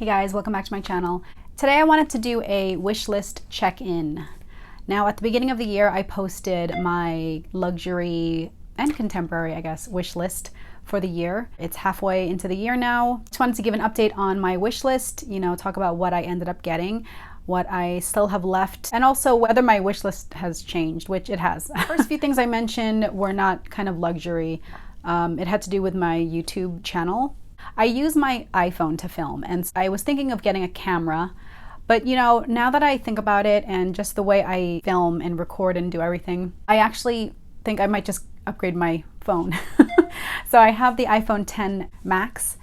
Hey guys, welcome back to my channel. Today I wanted to do a wish list check-in. Now at the beginning of the year I posted my luxury and contemporary, I guess, wish list for the year. It's halfway into the year now. Just wanted to give an update on my wish list, talk about what I ended up getting, what I still have left, and also whether my wish list has changed, which it has. The first few things I mentioned were not kind of luxury. It had to do with my YouTube channel. I use my iPhone to film, and I was thinking of getting a camera, but now that I think about it and just the way I film and record and do everything, I actually think I might just upgrade my phone. So I have the iPhone 10 Max.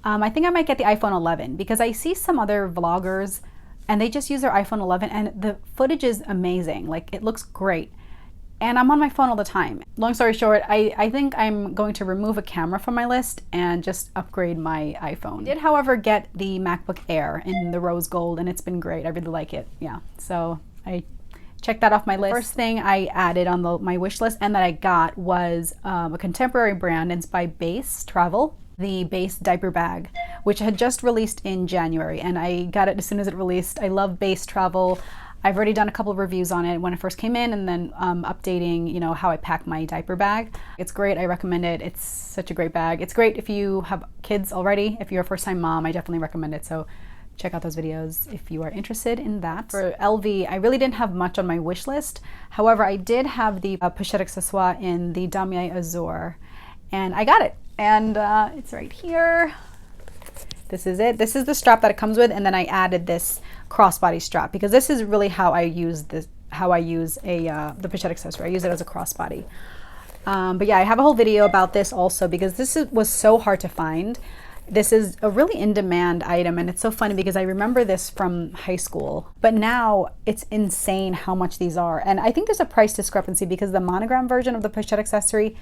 I think I might get the iPhone 11 because I see some other vloggers and they just use their iPhone 11 and the footage is amazing. Like, it looks great. And I'm on my phone all the time. Long story short, I think I'm going to remove a camera from my list and just upgrade my iPhone. I did, however, get the MacBook Air in the rose gold, and it's been great. I really like it. Yeah, so I checked that off my list. First thing I added on my wish list and that I got was a contemporary brand. It's by Beis Travel, the Beis diaper bag, which had just released in January, and I got it as soon as it released. I love Beis Travel. I've already done a couple of reviews on it when it first came in, and then updating, how I pack my diaper bag. It's great. I recommend it. It's such a great bag. It's great if you have kids already. If you're a first-time mom, I definitely recommend it. So check out those videos if you are interested in that. For LV, I really didn't have much on my wish list. However, I did have the pochette accessoire in the damier azur, and I got it. And it's right here. This is it. This is the strap that it comes with, and then I added this crossbody strap because this is really how I use this. How I use the pochette accessory. I use it as a crossbody. But yeah, I have a whole video about this also because this was so hard to find. This is a really in-demand item, and it's so funny because I remember this from high school, but now it's insane how much these are. And I think there's a price discrepancy because the monogram version of the pochette accessory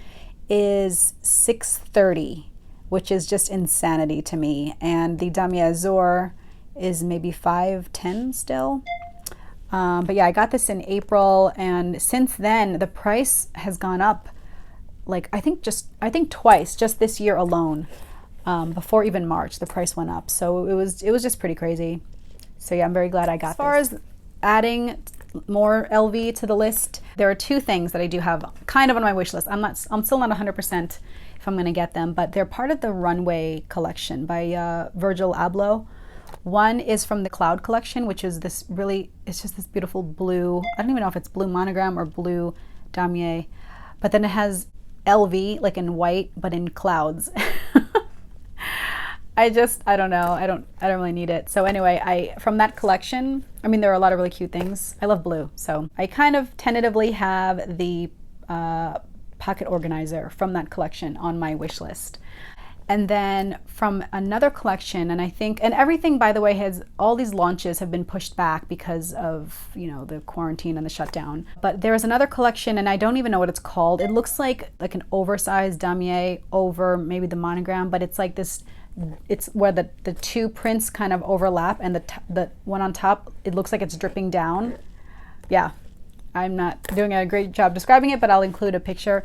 is $630, which is just insanity to me. And the damier azur is maybe $510 still. But yeah, I got this in April, and since then the price has gone up, like I think twice just this year alone. Before even March, the price went up. So it was just pretty crazy. So yeah, I'm very glad I got this. As far as adding more LV to the list, there are two things that I do have kind of on my wish list. I'm still not 100% if I'm gonna get them, but they're part of the Runway collection by Virgil Abloh. One is from the Cloud collection, which is this it's just this beautiful blue, I don't even know if it's blue monogram or blue damier, but then it has LV like in white, but in clouds. I don't know. I don't really need it. So anyway, from that collection, I mean, there are a lot of really cute things. I love blue. So I kind of tentatively have the pocket organizer from that collection on my wish list. And then from another collection, and everything, by the way, all these launches have been pushed back because of, the quarantine and the shutdown. But there is another collection, and I don't even know what it's called. It looks like an oversized damier over maybe the monogram, but it's like this, it's where the two prints kind of overlap, and the one on top, it looks like it's dripping down. Yeah, I'm not doing a great job describing it, but I'll include a picture.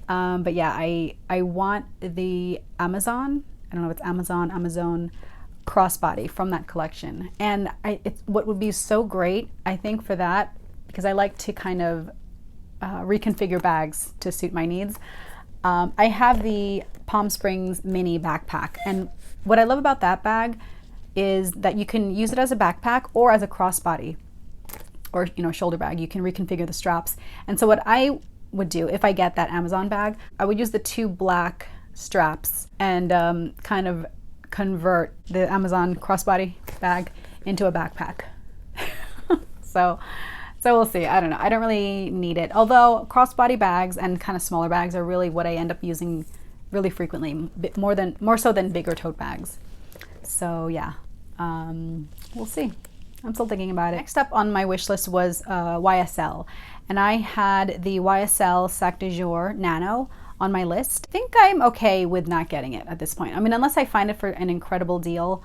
But yeah, I want the Amazon, I don't know if it's Amazon crossbody from that collection. And what would be so great, I think, for that, because I like to kind of reconfigure bags to suit my needs. I have the Palm Springs mini backpack, and what I love about that bag is that you can use it as a backpack or as a crossbody or shoulder bag. You can reconfigure the straps. And so what I would do if I get that Amazon bag, I would use the two black straps and kind of convert the Amazon crossbody bag into a backpack. So we'll see. I don't know. I don't really need it. Although crossbody bags and kind of smaller bags are really what I end up using really frequently, more so than bigger tote bags. So yeah, we'll see. I'm still thinking about it. Next up on my wish list was YSL, and I had the YSL Sac de Jour Nano on my list. I think I'm okay with not getting it at this point. I mean, unless I find it for an incredible deal,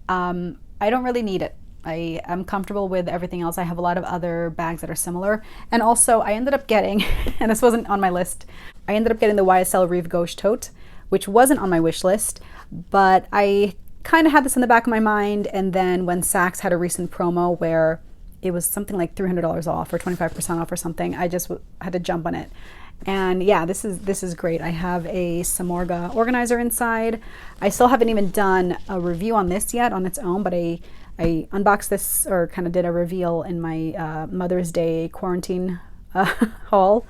I don't really need it. I am comfortable with everything else. I have a lot of other bags that are similar. And also I ended up getting, and this wasn't on my list, I ended up getting the YSL Rive Gauche Tote, which wasn't on my wish list, but I kind of had this in the back of my mind, and then when Saks had a recent promo where it was something like $300 off or 25% off or something, I just had to jump on it. And yeah, this is great. I have a Samorga organizer inside. I still haven't even done a review on this yet on its own, but I unboxed this, or kind of did a reveal in my Mother's Day quarantine haul.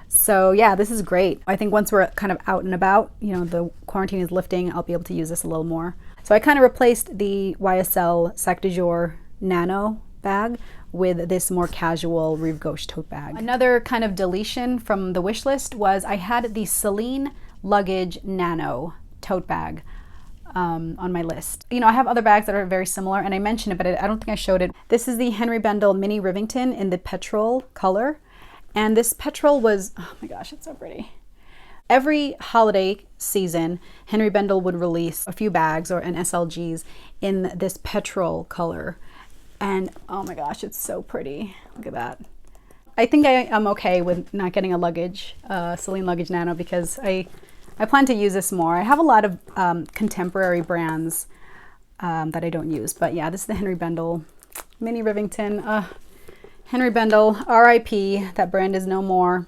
So yeah, this is great. I think once we're kind of out and about, you know, the quarantine is lifting, I'll be able to use this a little more. So I kind of replaced the YSL Sac de Jour Nano bag with this more casual Rive Gauche tote bag. Another kind of deletion from the wish list was I had the Celine luggage nano tote bag on my list. You know, I have other bags that are very similar, and I mentioned it, but I don't think I showed it. This is the Henri Bendel Mini Rivington in the Petrol color. And this Petrol was, oh my gosh, it's so pretty. Every holiday season, Henri Bendel would release a few bags and SLGs in this Petrol color. And oh my gosh, it's so pretty. Look at that. I think I'm okay with not getting a luggage, Celine luggage nano, because I plan to use this more. I have a lot of contemporary brands that I don't use. But yeah, this is the Henri Bendel Mini Rivington. Henri Bendel, RIP, that brand is no more,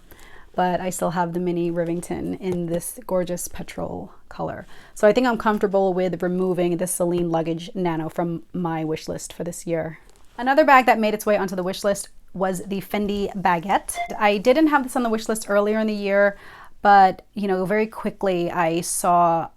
but I still have the Mini Rivington in this gorgeous Petrol color. So I think I'm comfortable with removing the Celine luggage nano from my wish list for this year. Another bag that made its way onto the wish list was the Fendi Baguette. I didn't have this on the wish list earlier in the year, but you know, very quickly I saw,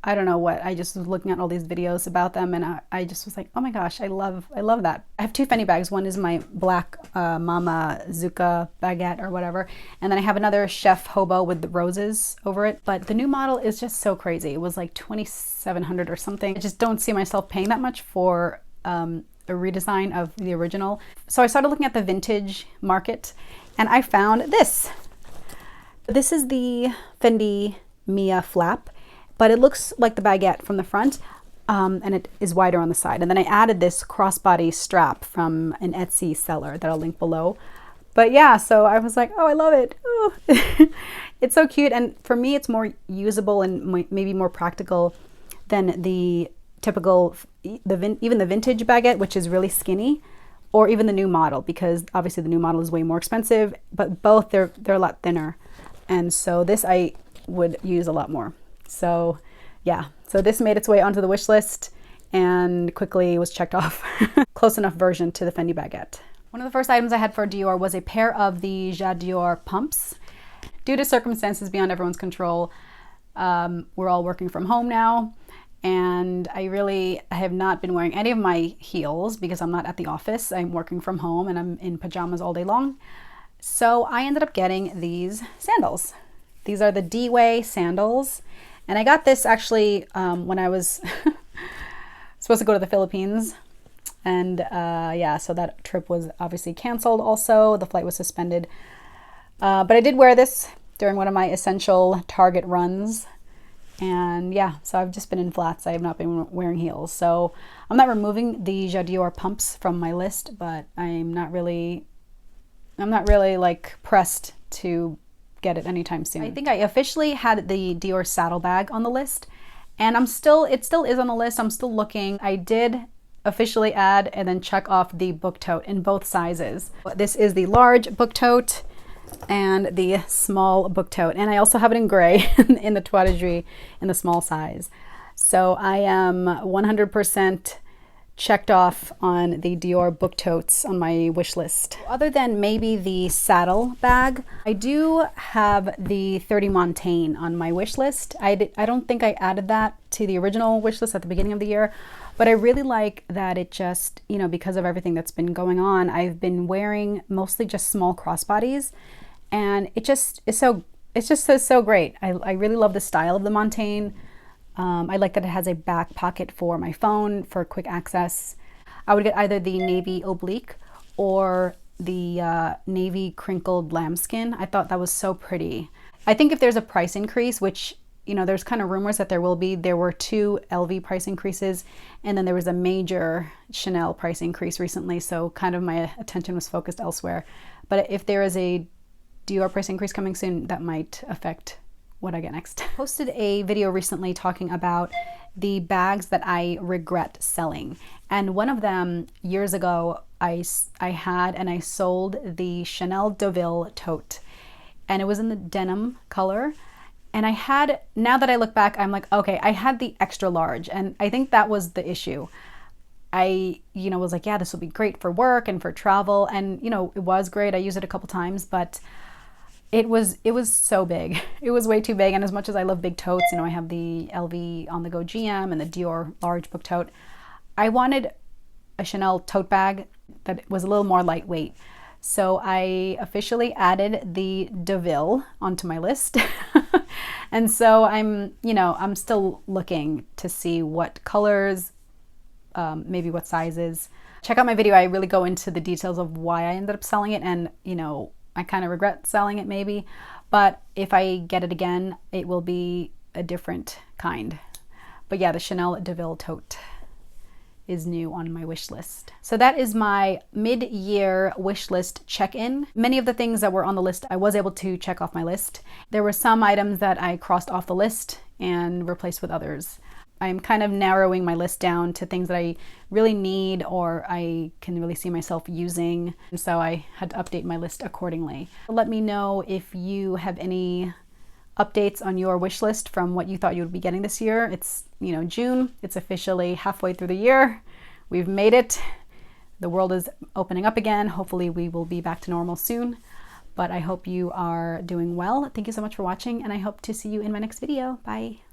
I don't know what, I just was looking at all these videos about them, and I just was like, oh my gosh, I love that. I have two Fendi bags. One is my black Mama Zucca baguette or whatever, and then I have another Chef Hobo with the roses over it. But the new model is just so crazy. It was like $2,700 or something. I just don't see myself paying that much for a redesign of the original. So I started looking at the vintage market, and I found this. This is the Fendi Mia flap, but it looks like the baguette from the front, and it is wider on the side. And then I added this crossbody strap from an Etsy seller that I'll link below. But yeah, so I was like, oh, I love it. Oh. It's so cute. And for me, it's more usable and maybe more practical than the typical, even the vintage baguette, which is really skinny, or even the new model, because obviously the new model is way more expensive, but both they're a lot thinner. And so this I would use a lot more. So yeah, so this made its way onto the wish list and quickly was checked off. Close enough version to the Fendi Baguette. One of the first items I had for Dior was a pair of the Dior pumps. Due to circumstances beyond everyone's control, we're all working from home now, and I have not been wearing any of my heels because I'm not at the office. I'm working from home and I'm in pajamas all day long. So I ended up getting these sandals. These are the Dway sandals. And I got this actually when I was supposed to go to the Philippines. And yeah, so that trip was obviously canceled also. The flight was suspended. But I did wear this during one of my essential Target runs. And yeah, so I've just been in flats. I have not been wearing heels. So I'm not removing the Dior pumps from my list, but I'm not really like pressed to get it anytime soon. I think I officially had the Dior saddlebag on the list, and it still is on the list. I'm still looking. I did officially add and then check off the book tote in both sizes. This is the large book tote and the small book tote, and I also have it in gray in the Tote in the small size. So I am 100% checked off on the Dior book totes on my wish list. Other than maybe the saddle bag, I do have the 30 Montaigne on my wish list. I don't think I added that to the original wish list at the beginning of the year, but I really like that it just, you know, because of everything that's been going on, I've been wearing mostly just small crossbodies, and it just is so great. I really love the style of the Montaigne. I like that it has a back pocket for my phone for quick access. I would get either the navy oblique or the navy crinkled lambskin. I thought that was so pretty. I think if there's a price increase, which, you know, there's kind of rumors that there will be, there were 2 LV price increases, and then there was a major Chanel price increase recently, so kind of my attention was focused elsewhere. But if there is a Dior price increase coming soon, that might affect what I get next. I posted a video recently talking about the bags that I regret selling. And one of them, years ago, I had and I sold the Chanel Deauville Tote. And it was in the denim color. And I had, now that I look back, I'm like, okay, I had the extra large. And I think that was the issue. I, was like, yeah, this will be great for work and for travel. And, it was great. I used it a couple times, but it was so big. It was way too big. And as much as I love big totes, I have the LV on the go GM and the Dior large book tote. I wanted a Chanel tote bag that was a little more lightweight. So I officially added the Deauville onto my list. And so I'm still looking to see what colors, maybe what sizes. Check out my video. I really go into the details of why I ended up selling it, and I kind of regret selling it maybe, but if I get it again, it will be a different kind. But yeah, the Chanel Deauville tote is new on my wish list. So that is my mid-year wish list check-in. Many of the things that were on the list, I was able to check off my list. There were some items that I crossed off the list and replaced with others. I'm kind of narrowing my list down to things that I really need or I can really see myself using. And so I had to update my list accordingly. Let me know if you have any updates on your wish list from what you thought you would be getting this year. It's, June. It's officially halfway through the year. We've made it. The world is opening up again. Hopefully we will be back to normal soon. But I hope you are doing well. Thank you so much for watching, and I hope to see you in my next video. Bye.